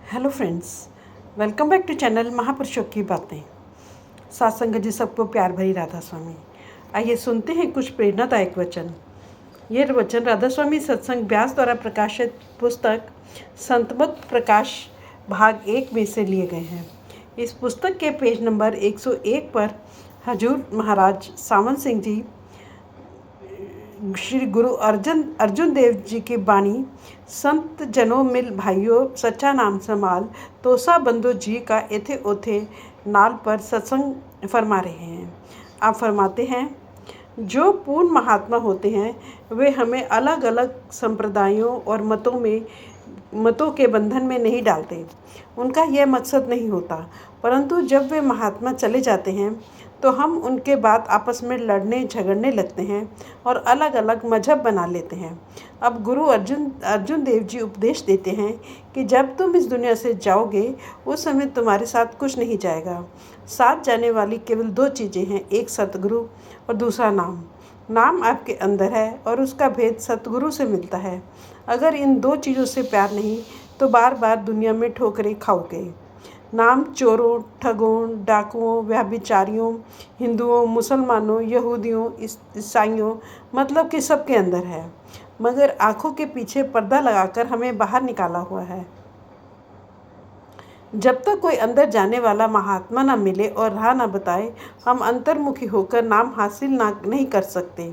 Hello friends, welcome back to channel महापुरुषों की बातें। सत्संग जी सबको प्यार भरी राधा स्वामी। आइए सुनते हैं कुछ प्रेरणादायक वचन। ये वचन राधा स्वामी सत्संग व्यास द्वारा प्रकाशित पुस्तक संतमत प्रकाश भाग 1 में से लिए गए हैं। इस पुस्तक के पेज नंबर 101 पर हजूर महाराज सावन सिंह जी श्री गुरु अर्जुन देव जी की बाणी, संत जनों मिल भाइयों सच्चा नाम संभाल, तोसा बंधु जी का एथे ओथे नाल पर सत्संग फरमा रहे हैं। आप फरमाते हैं, जो पूर्ण महात्मा होते हैं वे हमें अलग अलग संप्रदायों और मतों के बंधन में नहीं डालते। उनका यह मकसद नहीं होता, परंतु जब वे महात्मा चले जाते हैं तो हम उनके बाद आपस में लड़ने झगड़ने लगते हैं और अलग अलग मजहब बना लेते हैं। अब गुरु अर्जुन देव जी उपदेश देते हैं कि जब तुम इस दुनिया से जाओगे उस समय तुम्हारे साथ कुछ नहीं जाएगा। साथ जाने वाली केवल 2 चीज़ें हैं, एक सतगुरु और दूसरा नाम। नाम आपके अंदर है और उसका भेद सतगुरु से मिलता है। अगर इन 2 चीज़ों से प्यार नहीं तो बार बार दुनिया में ठोकरें खाओगे। नाम चोरों, ठगों, डाकुओं, व्यभिचारियों, हिंदुओं, मुसलमानों, यहूदियों, ईसाइयों, मतलब कि सबके अंदर है, मगर आँखों के पीछे पर्दा लगाकर हमें बाहर निकाला हुआ है। जब तक कोई अंदर जाने वाला महात्मा ना मिले और राह ना बताए, हम अंतर्मुखी होकर नाम हासिल नहीं कर सकते।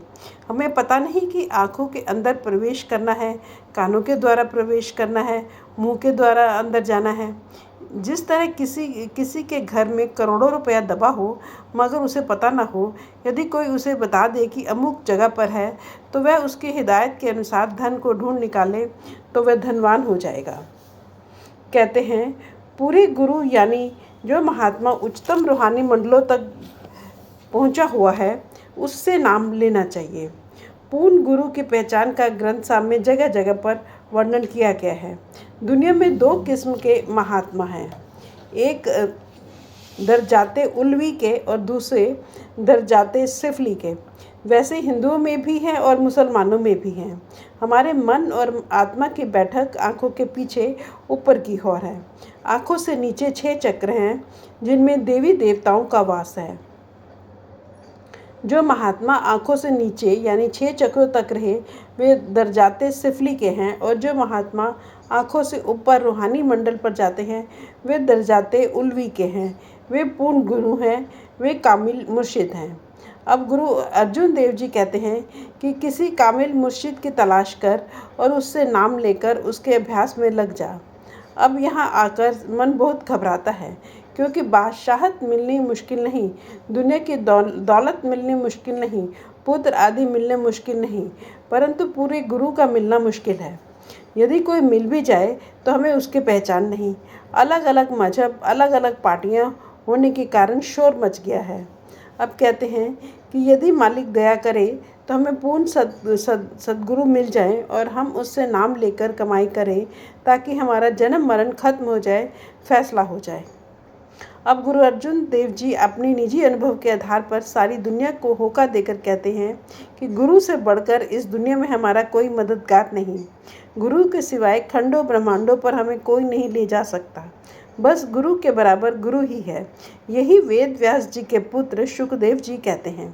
हमें पता नहीं कि आँखों के अंदर प्रवेश करना है, कानों के द्वारा प्रवेश करना है, मुंह के द्वारा अंदर जाना है। जिस तरह किसी के घर में करोड़ों रुपया दबा हो मगर उसे पता ना हो, यदि कोई उसे बता दे कि अमुक जगह पर है तो वह उसकी हिदायत के अनुसार धन को ढूंढ निकाले तो वह धनवान हो जाएगा। कहते हैं, पूरे गुरु यानी जो महात्मा उच्चतम रूहानी मंडलों तक पहुंचा हुआ है उससे नाम लेना चाहिए। पूर्ण गुरु की पहचान का ग्रंथ साहब में जगह जगह पर वर्णन किया गया है। दुनिया में 2 किस्म के महात्मा हैं, एक दरजाते उल्वी के और दूसरे दरजाते सिफली के। वैसे हिंदुओं में भी हैं और मुसलमानों में भी हैं। हमारे मन और आत्मा की बैठक आँखों के पीछे ऊपर की ओर है। आँखों से नीचे 6 चक्र हैं जिनमें देवी देवताओं का वास है। जो महात्मा आँखों से नीचे यानी 6 चक्रों तक रहे वे दरजाते सिफली के हैं, और जो महात्मा आँखों से ऊपर रूहानी मंडल पर जाते हैं वे दरजाते उल्वी के हैं। वे पूर्ण गुरु हैं, वे कामिल मुर्शिद हैं। अब गुरु अर्जुन देव जी कहते हैं कि किसी कामिल मुर्शिद की तलाश कर और उससे नाम लेकर उसके अभ्यास में लग जा। अब यहाँ आकर मन बहुत घबराता है, क्योंकि बादशाहत मिलनी मुश्किल नहीं, दुनिया की दौलत मिलनी मुश्किल नहीं, पुत्र आदि मिलने मुश्किल नहीं, परंतु पूरे गुरु का मिलना मुश्किल है। यदि कोई मिल भी जाए तो हमें उसकी पहचान नहीं। अलग अलग मजहब, अलग अलग पार्टियां होने के कारण शोर मच गया है। अब कहते हैं कि यदि मालिक दया करे तो हमें पूर्ण सद्गुरु मिल जाए और हम उससे नाम लेकर कमाई करें, ताकि हमारा जन्म मरण खत्म हो जाए, फैसला हो जाए। अब गुरु अर्जुन देव जी अपनी निजी अनुभव के आधार पर सारी दुनिया को होका देकर कहते हैं कि गुरु से बढ़कर इस दुनिया में हमारा कोई मददगार नहीं। गुरु के सिवाय खंडों ब्रह्मांडों पर हमें कोई नहीं ले जा सकता। बस गुरु के बराबर गुरु ही है। यही वेद व्यास जी के पुत्र शुकदेव जी कहते हैं।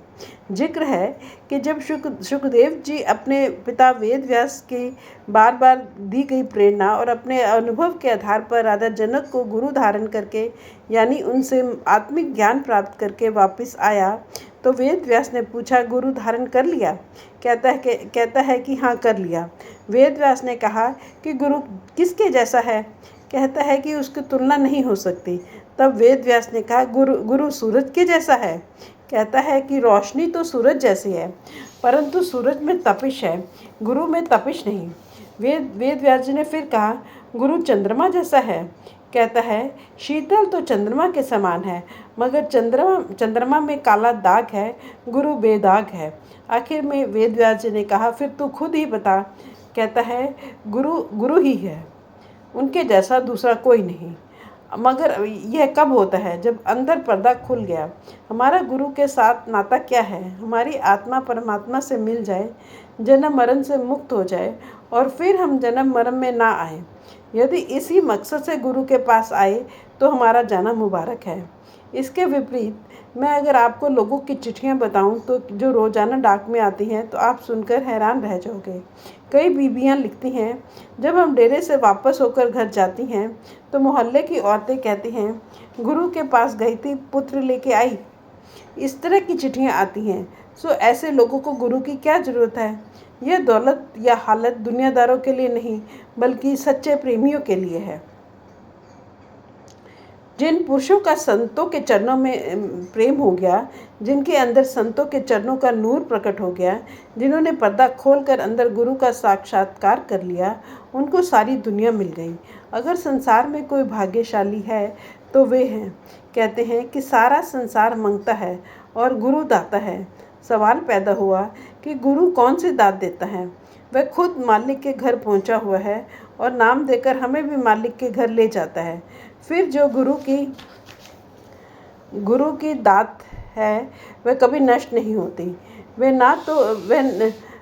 जिक्र है कि जब शुकदेव जी अपने पिता वेद व्यास की बार बार दी गई प्रेरणा और अपने अनुभव के आधार पर राजा जनक को गुरु धारण करके यानी उनसे आत्मिक ज्ञान प्राप्त करके वापस आया तो वेद व्यास ने पूछा, गुरु धारण कर लिया? कहता है कि हाँ कर लिया। वेद व्यास ने कहा कि गुरु किसके जैसा है? कहता है कि उसकी तुलना नहीं हो सकती। तब वेद व्यास ने कहा, गुरु सूरज के जैसा है? कहता है कि रोशनी तो सूरज जैसी है, परंतु सूरज में तपिश है, गुरु में तपिश नहीं। वेद व्यास जी ने फिर कहा, गुरु चंद्रमा जैसा है? कहता है, शीतल तो चंद्रमा के समान है, मगर चंद्रमा में काला दाग है, गुरु बेदाग है। आखिर में वेद व्यास जी ने कहा, फिर तू खुद ही बता। कहता है, गुरु ही है, उनके जैसा दूसरा कोई नहीं। मगर यह कब होता है? जब अंदर पर्दा खुल गया। हमारा गुरु के साथ नाता क्या है? हमारी आत्मा परमात्मा से मिल जाए, जन्म मरण से मुक्त हो जाए और फिर हम जन्म मरण में ना आए। यदि इसी मकसद से गुरु के पास आए तो हमारा जाना मुबारक है। इसके विपरीत मैं अगर आपको लोगों की चिट्ठियां बताऊं तो जो रोज़ाना डाक में आती हैं तो आप सुनकर हैरान रह जाओगे। कई बीबियां लिखती हैं, जब हम डेरे से वापस होकर घर जाती हैं तो मोहल्ले की औरतें कहती हैं, गुरु के पास गई थी, पुत्र लेके आई। इस तरह की चिट्ठियां आती हैं। सो ऐसे लोगों को गुरु की क्या ज़रूरत है? यह दौलत या हालत दुनियादारों के लिए नहीं बल्कि सच्चे प्रेमियों के लिए है। जिन पुरुषों का संतों के चरणों में प्रेम हो गया, जिनके अंदर संतों के चरणों का नूर प्रकट हो गया, जिन्होंने पर्दा खोलकर अंदर गुरु का साक्षात्कार कर लिया, उनको सारी दुनिया मिल गई। अगर संसार में कोई भाग्यशाली है तो वे हैं। कहते हैं कि सारा संसार मांगता है और गुरु दाता है। सवाल पैदा हुआ कि गुरु कौन सी दात देता है? वह खुद मालिक के घर पहुंचा हुआ है और नाम देकर हमें भी मालिक के घर ले जाता है। फिर जो गुरु की दात है वह कभी नष्ट नहीं होती।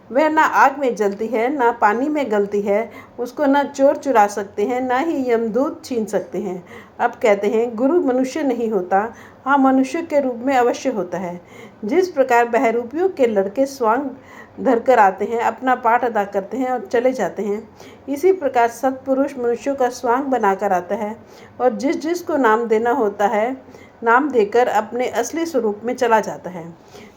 वह ना आग में जलती है, ना पानी में गलती है। उसको ना चोर चुरा सकते हैं, ना ही यमदूत छीन सकते हैं। अब कहते हैं गुरु मनुष्य नहीं होता। हाँ, मनुष्य के रूप में अवश्य होता है। जिस प्रकार बहरूपियों के लड़के स्वांग धरकर आते हैं, अपना पाठ अदा करते हैं और चले जाते हैं, इसी प्रकार सत्पुरुष मनुष्यों का स्वांग बनाकर आता है और जिसको नाम देना होता है, नाम देकर अपने असली स्वरूप में चला जाता है।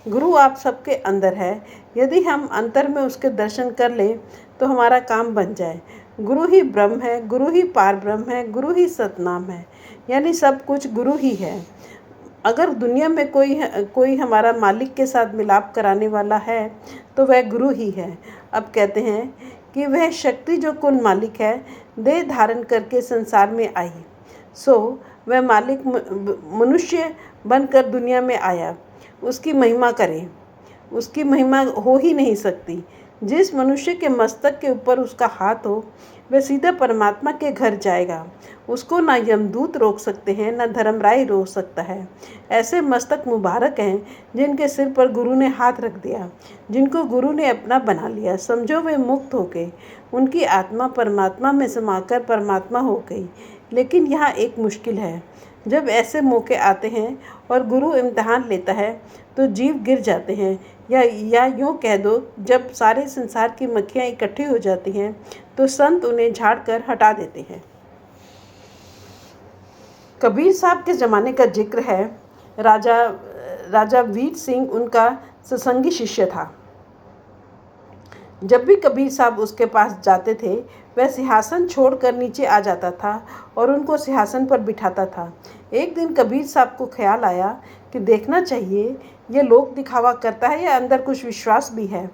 गुरु आप सबके अंदर है। यदि हम अंतर में उसके दर्शन कर लें तो हमारा काम बन जाए। गुरु ही ब्रह्म है, गुरु ही पार ब्रह्म है, गुरु ही सतनाम है, यानी सब कुछ गुरु ही है। अगर दुनिया में कोई हमारा मालिक के साथ मिलाप कराने वाला है तो वह गुरु ही है। अब कहते हैं कि वह शक्ति जो कुल मालिक है, देह धारण करके संसार में आई। सो वह मालिक मनुष्य बनकर दुनिया में आया। उसकी महिमा करें। उसकी महिमा हो ही नहीं सकती। जिस मनुष्य के मस्तक के ऊपर उसका हाथ हो वह सीधा परमात्मा के घर जाएगा। उसको ना यमदूत रोक सकते हैं, ना धर्मराय रोक सकता है। ऐसे मस्तक मुबारक हैं जिनके सिर पर गुरु ने हाथ रख दिया, जिनको गुरु ने अपना बना लिया। समझो वे मुक्त हो गए, उनकी आत्मा परमात्मा में समाकर परमात्मा हो गई। लेकिन यहाँ एक मुश्किल है। जब ऐसे मौके आते हैं और गुरु इम्तिहान लेता है तो जीव गिर जाते हैं, या यूँ कह दो, जब सारे संसार की मक्खियाँ इकट्ठी हो जाती हैं तो संत उन्हें झाड़ कर हटा देते हैं। कबीर साहब के ज़माने का जिक्र है। राजा वीर सिंह उनका सत्संगी शिष्य था। जब भी कबीर साहब उसके पास जाते थे वह सिंहासन छोड़कर नीचे आ जाता था और उनको सिंहासन पर बिठाता था। एक दिन कबीर साहब को ख्याल आया कि देखना चाहिए यह लोक दिखावा करता है या अंदर कुछ विश्वास भी है।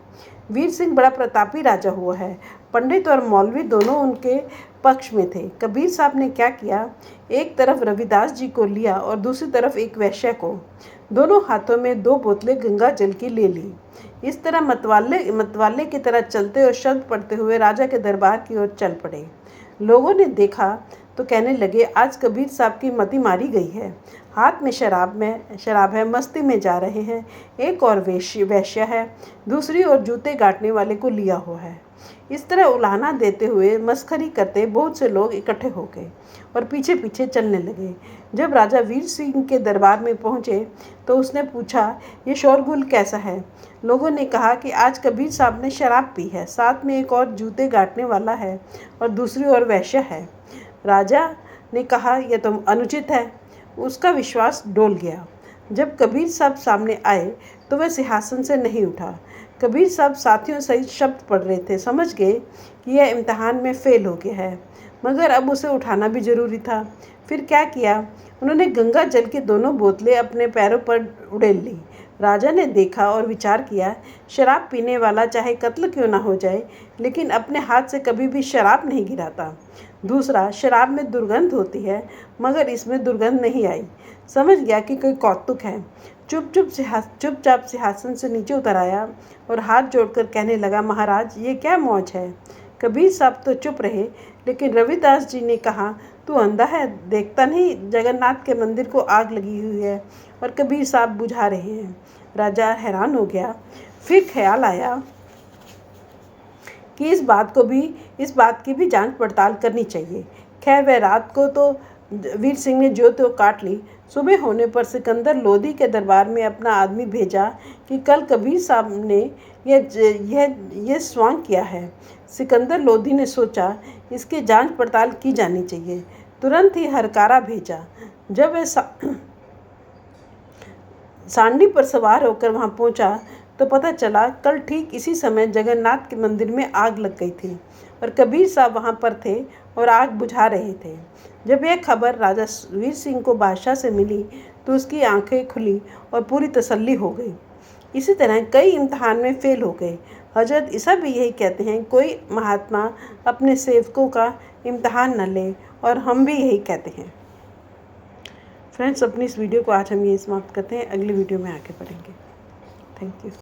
वीर सिंह बड़ा प्रतापी राजा हुआ है। पंडित और मौलवी दोनों उनके पक्ष में थे। कबीर साहब ने क्या किया, एक तरफ रविदास जी को लिया और दूसरी तरफ एक वैश्य को। दोनों हाथों में 2 बोतलें गंगा जल की ले ली। इस तरह मतवाले की तरह चलते और शब्द पढ़ते हुए राजा के दरबार की ओर चल पड़े। लोगों ने देखा तो कहने लगे, आज कबीर साहब की मति मारी गई है। हाथ में शराब है, मस्ती में जा रहे हैं। एक और वैश्य है, दूसरी ओर जूते गांठने वाले को लिया हुआ है। इस तरह उलाहना देते हुए मस्खरी करते बहुत से लोग इकट्ठे हो गए और पीछे पीछे चलने लगे। जब राजा वीर सिंह के दरबार में पहुंचे तो उसने पूछा, ये शोरगुल कैसा है? लोगों ने कहा कि आज कबीर साहब ने शराब पी है, साथ में एक और जूते गांठने वाला है और दूसरी ओर वैश्य है। राजा ने कहा, यह तो अनुचित है। उसका विश्वास डोल गया। जब कबीर साहब सामने आए तो वह सिंहासन से नहीं उठा। कबीर साहब साथियों सहित शब्द पढ़ रहे थे। समझ गए कि यह इम्तिहान में फेल हो गया है, मगर अब उसे उठाना भी जरूरी था। फिर क्या किया, उन्होंने गंगा जल की 2 बोतलें अपने पैरों पर उड़ेल ली। राजा ने देखा और विचार किया, शराब पीने वाला चाहे कत्ल क्यों ना हो जाए, लेकिन अपने हाथ से कभी भी शराब नहीं गिराता। दूसरा, शराब में दुर्गंध होती है, मगर इसमें दुर्गंध नहीं आई। समझ गया कि कोई कौतुक है। चुपचाप सिंहासन से नीचे उतर आया और हाथ जोड़कर कहने लगा, महाराज ये क्या मौज है? कबीर साहब तो चुप रहे, लेकिन रविदास जी ने कहा, तू अंधा है, देखता नहीं जगन्नाथ के मंदिर को आग लगी हुई है और कबीर साहब बुझा रहे हैं। राजा हैरान हो गया। फिर ख्याल आया कि इस बात की भी जांच पड़ताल करनी चाहिए। खैर वह रात को तो वीर सिंह ने जो तो काट ली। सुबह होने पर सिकंदर लोधी के दरबार में अपना आदमी भेजा कि कल कबीर साहब ने यह स्वांग किया है। सिकंदर लोधी ने सोचा इसकी जांच पड़ताल की जानी चाहिए। तुरंत ही हरकारा भेजा। जब वह सांडी पर सवार होकर वहां पहुंचा तो पता चला कल ठीक इसी समय जगन्नाथ के मंदिर में आग लग गई थी और कबीर साहब वहां पर थे और आग बुझा रहे थे। जब यह खबर राजा वीर सिंह को बादशाह से मिली तो उसकी आंखें खुली और पूरी तसल्ली हो गई। इसी तरह कई इम्तहान में फेल हो गए। हजरत ईसा भी यही कहते हैं, कोई महात्मा अपने सेवकों का इम्तहान न ले, और हम भी यही कहते हैं। फ्रेंड्स, अपनी इस वीडियो को आज हम यही समाप्त करते हैं। अगली वीडियो में आगे बढ़ेंगे। Thank you.